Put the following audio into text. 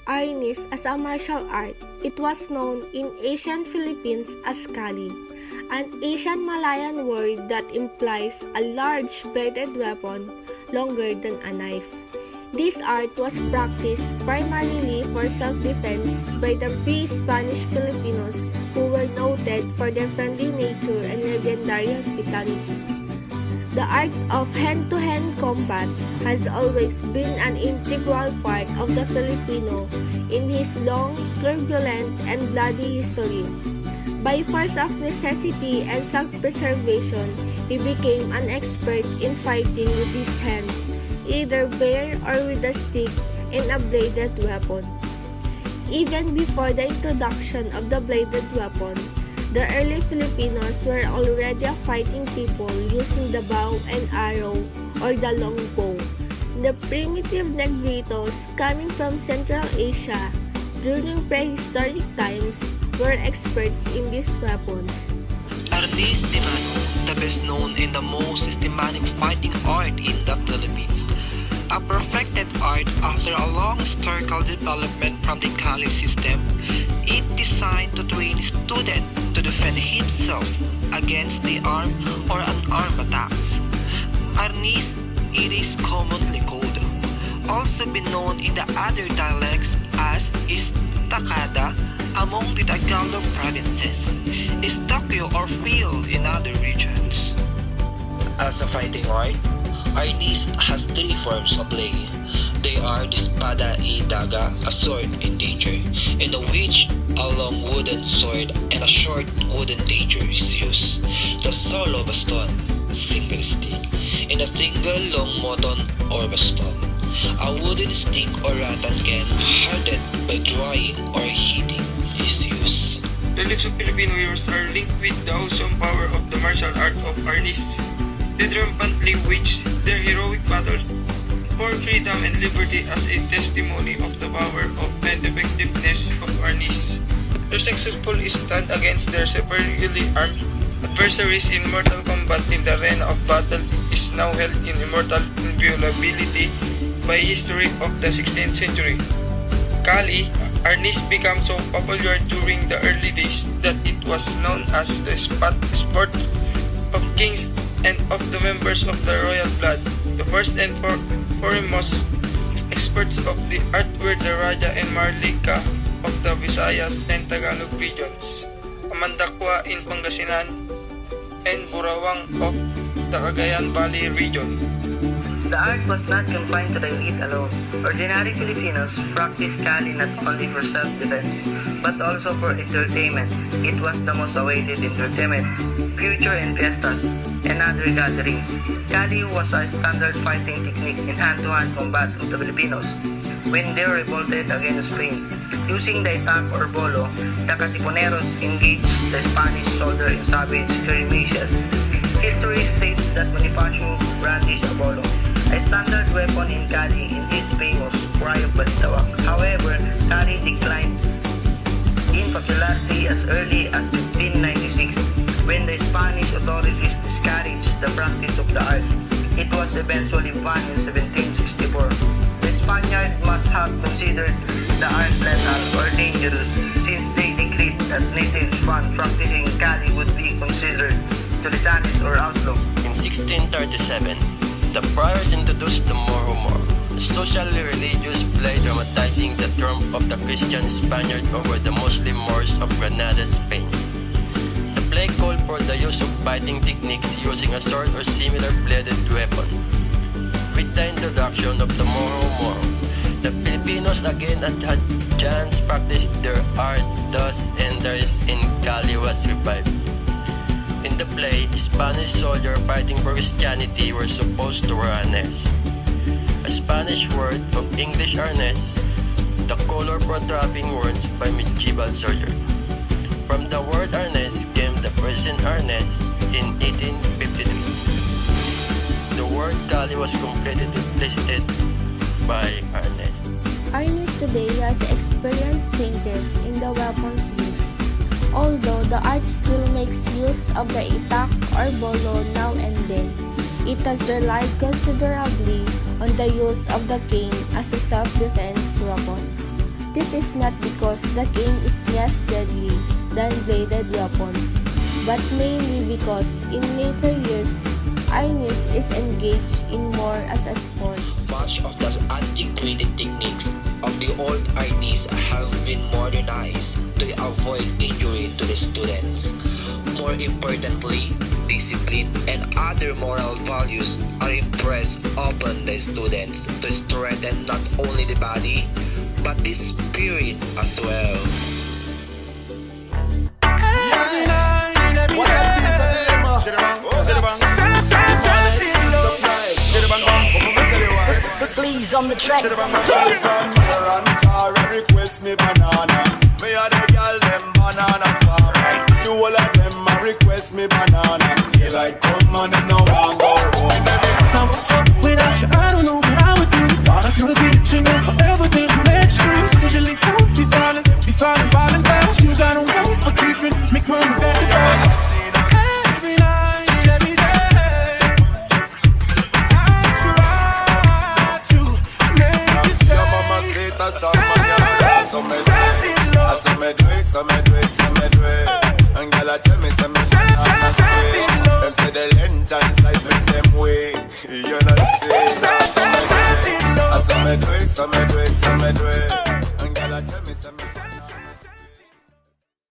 Arnis as a martial art. It was known in ancient Philippines as Kali, an Asian Malayan word that implies a large bladed weapon longer than a knife. This art was practiced primarily for self-defense by the pre-Spanish Filipinos who were noted for their friendly nature and legendary hospitality. The art of hand-to-hand combat has always been an integral part of the Filipino in his long, turbulent, and bloody history. By force of necessity and self-preservation, he became an expert in fighting with his hands, either bare or with a stick and a bladed weapon. Even before the introduction of the bladed weapon, the early Filipinos were already a fighting people using the bow and arrow or the longbow. The primitive Negritos coming from Central Asia during prehistoric times were experts in these weapons. Arnis the best known and the most systematic fighting art in the Philippines. A perfected art after a long historical development from the Kali system, it designed to train students to defend himself against the armed or unarmed attacks. Arnis, it is commonly called, also been known in the other dialects as Istakada among the Tagalog provinces, Istokyo or field in other regions. As a fighting art, Arnis has three forms of play. They are the espada y daga, a sword in danger, in which a long wooden sword and a short wooden dagger is used. The solo baston, a single stick, and a single long moton or baston. A wooden stick or rattan can, hardened by drying or heating, is used. The lives of Filipino heroes are linked with the awesome power of the martial art of Arnis. They triumphantly waged their heroic battle for freedom and liberty as a testimony of the power of and effectiveness of Arnis. Their successful stand against their severely armed adversaries in mortal combat in the arena of battle is now held in immortal inviolability by history of the 16th century. Kali, Arnis became so popular during the early days that it was known as the sport of kings and of the members of the royal blood. The first and foremost experts of the art were the Raja and Marlica of the Visayas and Tagalog regions, Amandakwa in Pangasinan, and Burawang of the Cagayan Valley region. The art was not confined to the elite alone. Ordinary Filipinos practiced Kali not only for self-defense, but also for entertainment. It was the most awaited entertainment, future and fiestas, and other gatherings. Kali was a standard fighting technique in hand-to-hand combat of the Filipinos when they revolted against Spain. Using the itak or bolo, the Katipuneros engaged the Spanish soldier in savage skirmishes. History states that Bonifacio brandished a bolo, a standard weapon in Kali, in his famous Cry of Balitawak. However, Kali declined in popularity as early as 1596 when the Spanish authorities discouraged the practice of the art. It was eventually banned in 1764. The Spaniards must have considered the art lethal or dangerous since they decreed that natives found practicing Kali would be considered to dishonest or outlaw. In 1637, the friars introduced the Moro, a socially religious play dramatizing the triumph of the Christian Spaniard over the Muslim Moors of Granada, Spain. The play called for the use of fighting techniques using a sword or similar bladed weapon. With the introduction of the Moro, the Filipinos again had chance practice their art, thus enters in Kali was revived. In the play, Spanish soldiers fighting for Christianity were supposed to wear harness. A Spanish word of English harness, the color for trapping words by medieval soldier. From the word harness came the present harness in 1853. The word Kali was completely replaced by harness. Arnis today has experienced changes in the weapons used. Although the art still makes use of the itak or bolo now and then, it has relied considerably on the use of the cane as a self-defense weapon. This is not because the cane is less deadly than bladed weapons, but mainly because in later years, Arnis is engaged in more as a sport. Much of the antiquated techniques of the old Arnis have been modernized to avoid injury to the students. More importantly, discipline and other moral values are impressed upon the students to strengthen not only the body, but the spirit as well. Please on the track. Request me banana. Me a the girl them banana farmer. Do all of them a request me banana. Till I come and them no want go home. Without you, I don't know what I would do. Thought I could be you know forever till the next tree. Usually don't be falling down. You got a way of keeping me coming back to back. Every night, every day, I try to make it stay. So me do it. And girl I tell me, say me banana spray. Them say the length and size make them way. You know say that. So me do it. So me do it.